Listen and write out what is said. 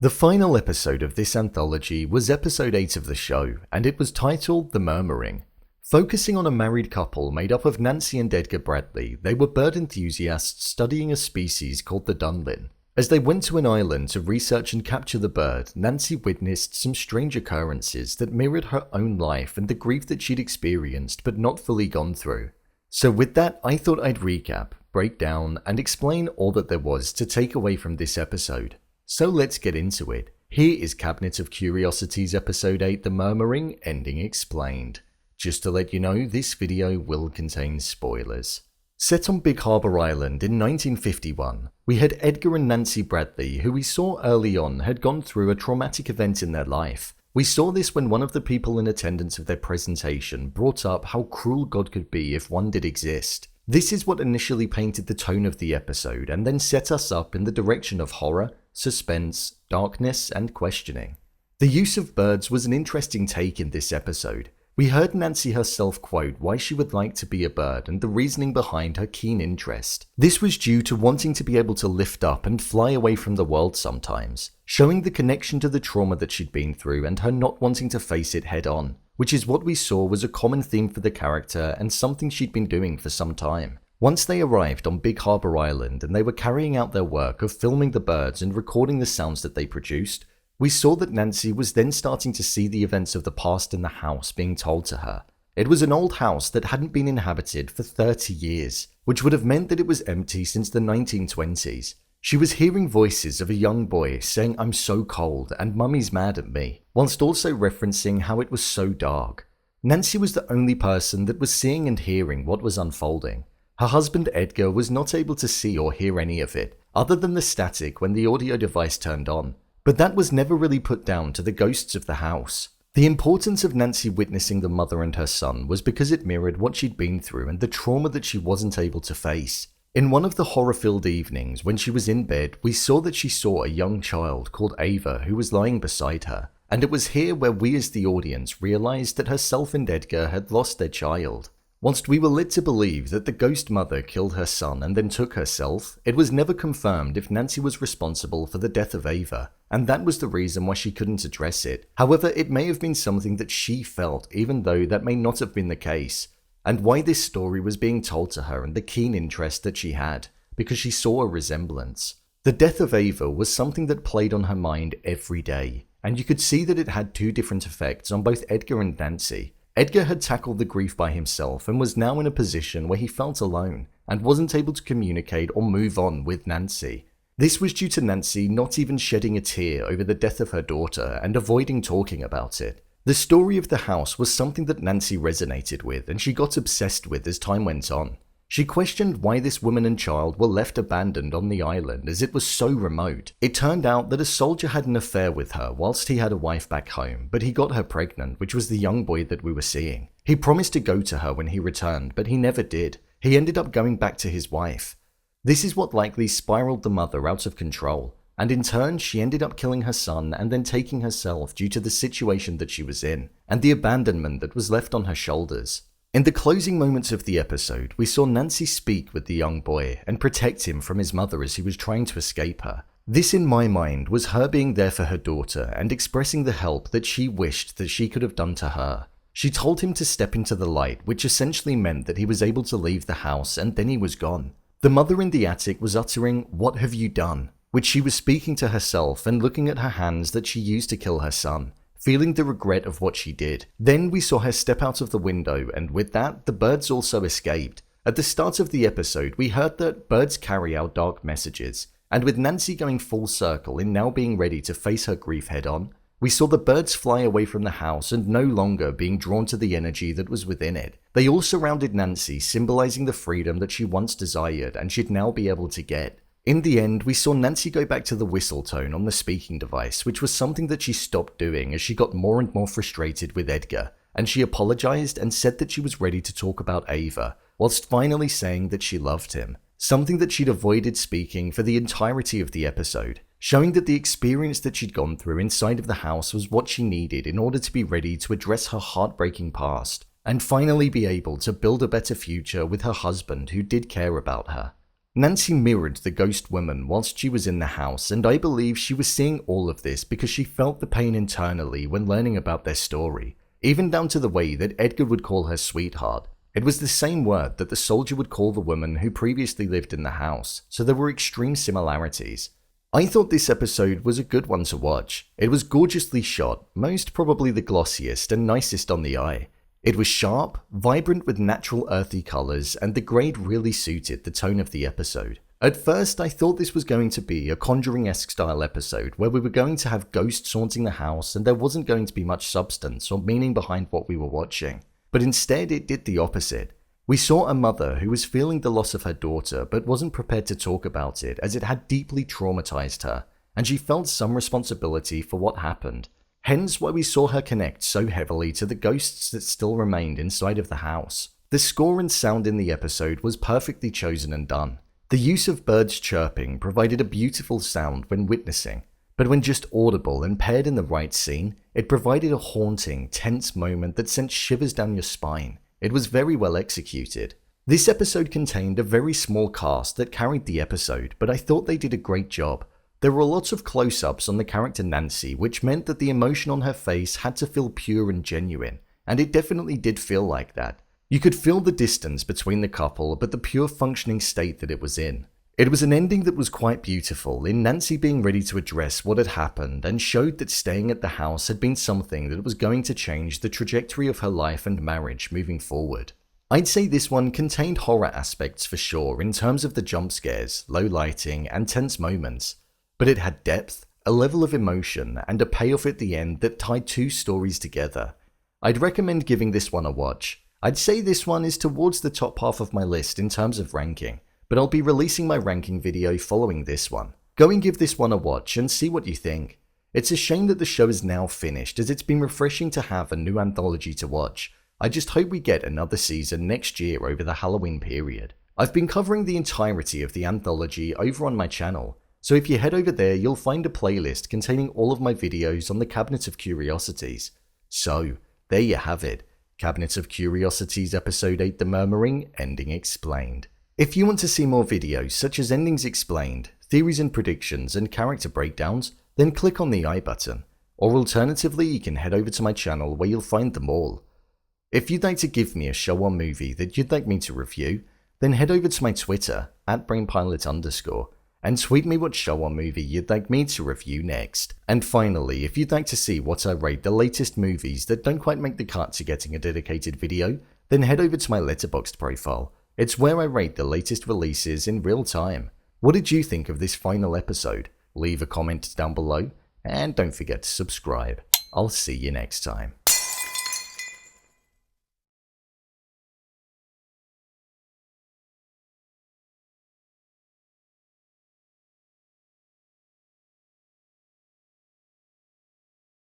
The final episode of this anthology was episode 8 of the show, and it was titled The Murmuring. Focusing on a married couple made up of Nancy and Edgar Bradley, they were bird enthusiasts studying a species called the Dunlin. As they went to an island to research and capture the bird, Nancy witnessed some strange occurrences that mirrored her own life and the grief that she'd experienced but not fully gone through. So with that, I thought I'd recap, break down, and explain all that there was to take away from this episode. So let's get into it. Here is Cabinet of Curiosities episode 8, The Murmuring, ending explained. Just to let you know, this video will contain spoilers. Set on Big Harbor Island in 1951, we had Edgar and Nancy Bradley, who we saw early on had gone through a traumatic event in their life. We saw this when one of the people in attendance of their presentation brought up how cruel God could be if one did exist. This is what initially painted the tone of the episode and then set us up in the direction of horror, suspense, darkness, and questioning. The use of birds was an interesting take in this episode. We heard Nancy herself quote why she would like to be a bird and the reasoning behind her keen interest. This was due to wanting to be able to lift up and fly away from the world sometimes, showing the connection to the trauma that she'd been through and her not wanting to face it head on, which is what we saw was a common theme for the character and something she'd been doing for some time. Once they arrived on Big Harbor Island and they were carrying out their work of filming the birds and recording the sounds that they produced, we saw that Nancy was then starting to see the events of the past in the house being told to her. It was an old house that hadn't been inhabited for 30 years, which would have meant that it was empty since the 1920s. She was hearing voices of a young boy saying, "I'm so cold," and "Mummy's mad at me," whilst also referencing how it was so dark. Nancy was the only person that was seeing and hearing what was unfolding. Her husband Edgar was not able to see or hear any of it, other than the static when the audio device turned on. But that was never really put down to the ghosts of the house. The importance of Nancy witnessing the mother and her son was because it mirrored what she'd been through and the trauma that she wasn't able to face. In one of the horror-filled evenings, when she was in bed, we saw that she saw a young child called Ava who was lying beside her, and it was here where we as the audience realized that herself and Edgar had lost their child. Whilst we were led to believe that the ghost mother killed her son and then took herself, it was never confirmed if Nancy was responsible for the death of Ava, and that was the reason why she couldn't address it. However, it may have been something that she felt, even though that may not have been the case, and why this story was being told to her and the keen interest that she had, because she saw a resemblance. The death of Ava was something that played on her mind every day, and you could see that it had two different effects on both Edgar and Nancy. Edgar had tackled the grief by himself and was now in a position where he felt alone and wasn't able to communicate or move on with Nancy. This was due to Nancy not even shedding a tear over the death of her daughter and avoiding talking about it. The story of the house was something that Nancy resonated with and she got obsessed with as time went on. She questioned why this woman and child were left abandoned on the island as it was so remote. It turned out that a soldier had an affair with her whilst he had a wife back home, but he got her pregnant, which was the young boy that we were seeing. He promised to go to her when he returned, but he never did. He ended up going back to his wife. This is what likely spiraled the mother out of control, and in turn she ended up killing her son and then taking herself due to the situation that she was in, and the abandonment that was left on her shoulders. In the closing moments of the episode, we saw Nancy speak with the young boy and protect him from his mother as he was trying to escape her. This, in my mind, was her being there for her daughter and expressing the help that she wished that she could have done to her. She told him to step into the light, which essentially meant that he was able to leave the house and then he was gone. The mother in the attic was uttering, "What have you done?" which she was speaking to herself and looking at her hands that she used to kill her son, feeling the regret of what she did. Then we saw her step out of the window, and with that, the birds also escaped. At the start of the episode, we heard that birds carry out dark messages, and with Nancy going full circle in now being ready to face her grief head on, we saw the birds fly away from the house and no longer being drawn to the energy that was within it. They all surrounded Nancy, symbolizing the freedom that she once desired and she'd now be able to get. In the end, we saw Nancy go back to the whistle tone on the speaking device, which was something that she stopped doing as she got more and more frustrated with Edgar, and she apologized and said that she was ready to talk about Ava, whilst finally saying that she loved him, something that she'd avoided speaking for the entirety of the episode, showing that the experience that she'd gone through inside of the house was what she needed in order to be ready to address her heartbreaking past, and finally be able to build a better future with her husband who did care about her. Nancy mirrored the ghost woman whilst she was in the house, and I believe she was seeing all of this because she felt the pain internally when learning about their story, even down to the way that Edgar would call her sweetheart. It was the same word that the soldier would call the woman who previously lived in the house, so there were extreme similarities. I thought this episode was a good one to watch. It was gorgeously shot, most probably the glossiest and nicest on the eye. It was sharp, vibrant with natural earthy colours, and the grade really suited the tone of the episode. At first, I thought this was going to be a Conjuring-esque style episode where we were going to have ghosts haunting the house and there wasn't going to be much substance or meaning behind what we were watching. But instead, it did the opposite. We saw a mother who was feeling the loss of her daughter but wasn't prepared to talk about it as it had deeply traumatized her, and she felt some responsibility for what happened. Hence why we saw her connect so heavily to the ghosts that still remained inside of the house. The score and sound in the episode was perfectly chosen and done. The use of birds chirping provided a beautiful sound when witnessing, but when just audible and paired in the right scene, it provided a haunting, tense moment that sent shivers down your spine. It was very well executed. This episode contained a very small cast that carried the episode, but I thought they did a great job. There were lots of close-ups on the character Nancy, which meant that the emotion on her face had to feel pure and genuine, and it definitely did feel like that. You could feel the distance between the couple, but the pure functioning state that it was in. It was an ending that was quite beautiful, in Nancy being ready to address what had happened and showed that staying at the house had been something that was going to change the trajectory of her life and marriage moving forward. I'd say this one contained horror aspects for sure in terms of the jump scares, low lighting, and tense moments. But it had depth, a level of emotion, and a payoff at the end that tied two stories together. I'd recommend giving this one a watch. I'd say this one is towards the top half of my list in terms of ranking, but I'll be releasing my ranking video following this one. Go and give this one a watch and see what you think. It's a shame that the show is now finished, as it's been refreshing to have a new anthology to watch. I just hope we get another season next year over the Halloween period. I've been covering the entirety of the anthology over on my channel, so if you head over there you'll find a playlist containing all of my videos on the Cabinet of Curiosities. So, there you have it. Cabinet of Curiosities Episode 8 The Murmuring, Ending Explained. If you want to see more videos such as Endings Explained, Theories and Predictions, and Character Breakdowns, then click on the I button. Or alternatively, you can head over to my channel where you'll find them all. If you'd like to give me a show or movie that you'd like me to review, then head over to my Twitter, @BrainPilot_, and tweet me what show or movie you'd like me to review next. And finally, if you'd like to see what I rate the latest movies that don't quite make the cut to getting a dedicated video, then head over to my Letterboxd profile. It's where I rate the latest releases in real time. What did you think of this final episode? Leave a comment down below, and don't forget to subscribe. I'll see you next time.